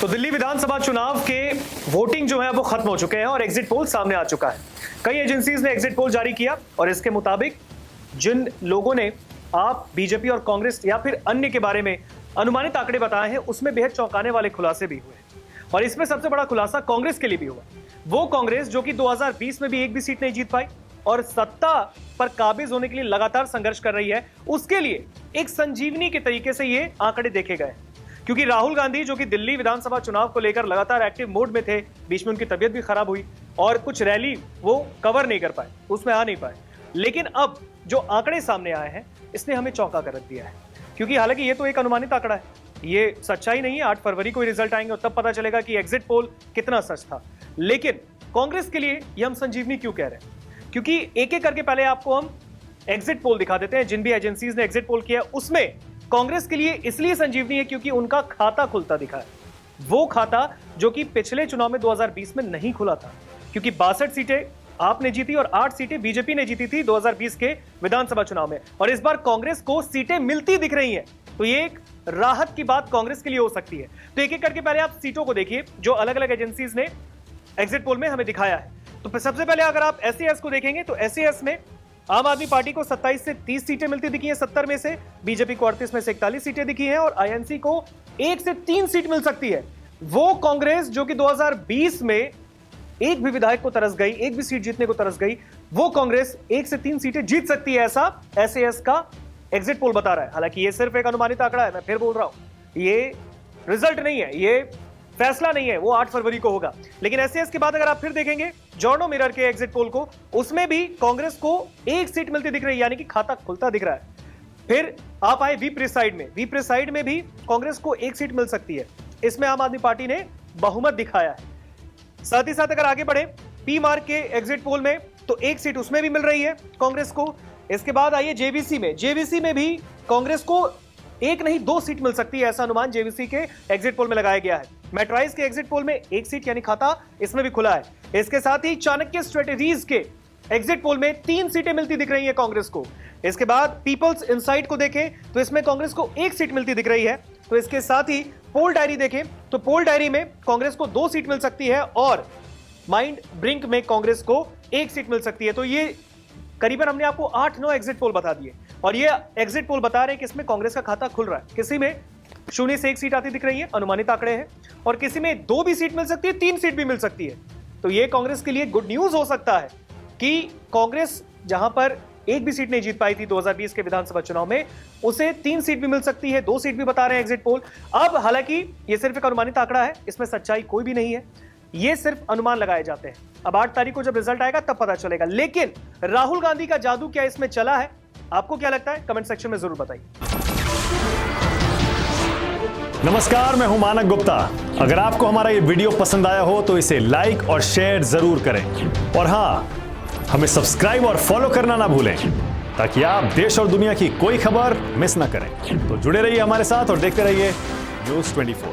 तो दिल्ली विधानसभा चुनाव के वोटिंग जो है वो खत्म हो चुके हैं और एग्जिट पोल सामने आ चुका है। कई एजेंसीज ने एग्जिट पोल जारी किया और इसके मुताबिक जिन लोगों ने आप, बीजेपी और कांग्रेस या फिर अन्य के बारे में अनुमानित आंकड़े बताए हैं उसमें बेहद चौंकाने वाले खुलासे भी हुए और इसमें सबसे बड़ा खुलासा कांग्रेस के लिए भी हुआ। वो कांग्रेस जो कि 2020 में भी एक भी सीट नहीं जीत पाई और सत्ता पर काबिज होने के लिए लगातार संघर्ष कर रही है, उसके लिए एक संजीवनी के तरीके से ये आंकड़े देखे गए। क्योंकि राहुल गांधी जो कि दिल्ली विधानसभा चुनाव को लेकर लगातार एक्टिव मोड में थे, बीच में उनकी तबीयत भी खराब हुई और कुछ रैली वो कवर नहीं कर पाए, उसमें आ नहीं पाए। लेकिन अब जो आंकड़े सामने आए हैं इसने हमें चौंका कर रख दिया है, क्योंकि हालांकि ये तो एक अनुमानित आंकड़ा है, ये सच्चाई नहीं है। 8 फरवरी को रिजल्ट आएंगे और तब पता चलेगा कि एग्जिट पोल कितना सच था। लेकिन कांग्रेस के लिए ये हम संजीवनी क्यों कह रहे हैं? क्योंकि एक एक करके पहले आपको हम एग्जिट पोल दिखा देते हैं। जिन भी एजेंसीज ने एग्जिट पोल किया उसमें कांग्रेस के लिए इसलिए संजीवनी है क्योंकि उनका खाता खुलता दिखा है, वो खाता जो कि पिछले चुनाव में 2020 में नहीं खुला था, क्योंकि 62 सीटें आपने जीती और 8 सीटें बीजेपी ने जीती थी 2020 के विधानसभा चुनाव में, और इस बार कांग्रेस को सीटें मिलती दिख रही हैं। तो ये एक राहत की बात कांग्रेस के लिए हो सकती है। तो एक एक करके पहले आप सीटों को देखिए जो अलग अलग एजेंसीज ने एग्जिट पोल में हमें दिखाया है। तो सबसे पहले अगर आप एसएएस को देखेंगे तो एसएएस में आम आदमी पार्टी को 27 से 30 सीटें मिलती दिखी हैं 70 में से, बीजेपी को 38 में से 41 सीटें दिखी हैं और आईएनसी को 1 से 3 सीट मिल सकती है। वो कांग्रेस जो कि 2020 में एक भी विधायक को तरस गई, एक भी सीट जीतने को तरस गई, वो कांग्रेस 1 से 3 सीटें जीत सकती है, ऐसा एसएएस का एग्जिट पोल बता रहा है। हालांकि ये सिर्फ एक अनुमानित आंकड़ा है, मैं फिर बोल रहा हूं, ये रिजल्ट नहीं है, ये फैसला नहीं है, वो 8 फरवरी को होगा। लेकिन एसएएस के बाद अगर आप फिर देखेंगे जॉर्नो मिरर के एग्जिट पोल को, उसमें भी कांग्रेस को 1 सीट मिलती दिख रही है, यानी कि खाता खुलता दिख रहा है। फिर आप आए वी प्रिसाइड में, वी प्रिसाइड में भी कांग्रेस को 1 सीट मिल सकती है, इसमें आम आदमी पार्टी ने बहुमत दिखाया है। साथ ही साथ अगर आगे बढ़े पी मार्क के एग्जिट पोल में तो 1 सीट उसमें भी मिल रही है कांग्रेस को। इसके बाद आइए जेवीसी में, जेवीसी में भी कांग्रेस को 1 नहीं 2 सीट मिल सकती है, ऐसा अनुमान जेवीसी के एग्जिट पोल में लगाया गया है। मेट्राइज के एग्जिट पोल में 1 सीट यानी खाता इसमें भी खुला है। इसके साथ ही चाणक्य स्ट्रेटेजीज के एग्जिट पोल में 3 सीटें मिलती दिख रही है कांग्रेस को। इसके बाद पीपल्स इनसाइट को देखें तो इसमें कांग्रेस को 1 सीट मिलती दिख रही है। तो इसके साथ ही पोल डायरी देखें तो पोल डायरी में कांग्रेस को 2 सीट मिल सकती है और माइंड ब्रिंक में कांग्रेस को 1 सीट मिल सकती है। तो ये करीबन हमने आपको 8-9 एग्जिट पोल बता दिए और ये एग्जिट पोल बता रहे हैं कि इसमें कांग्रेस का खाता खुल रहा है। किसी में 0 से 1 सीट आती दिख रही है, अनुमानित आंकड़े हैं, और किसी में 2 भी सीट मिल सकती है, 3 सीट भी मिल सकती है। तो ये कांग्रेस के लिए गुड न्यूज हो सकता है कि कांग्रेस जहां पर 1 भी सीट नहीं जीत पाई थी 2020 के विधानसभा चुनाव में, उसे 3 सीट भी मिल सकती है, 2 सीट भी बता रहे हैं एग्जिट पोल। अब हालांकि ये सिर्फ एक अनुमानित आंकड़ा है, इसमें सच्चाई कोई भी नहीं है, ये सिर्फ अनुमान लगाए जाते हैं। अब 8 तारीख को जब रिजल्ट आएगा तब पता चलेगा। लेकिन राहुल गांधी का जादू क्या इसमें चला है? आपको क्या लगता है? कमेंट सेक्शन में जरूर बताइए। नमस्कार, मैं हूं मानक गुप्ता। अगर आपको हमारा ये वीडियो पसंद आया हो तो इसे लाइक और शेयर जरूर करें और हां, हमें सब्सक्राइब और फॉलो करना ना भूलें ताकि आप देश और दुनिया की कोई खबर मिस ना करें। तो जुड़े रहिए हमारे साथ और देखते रहिए न्यूज़ 24।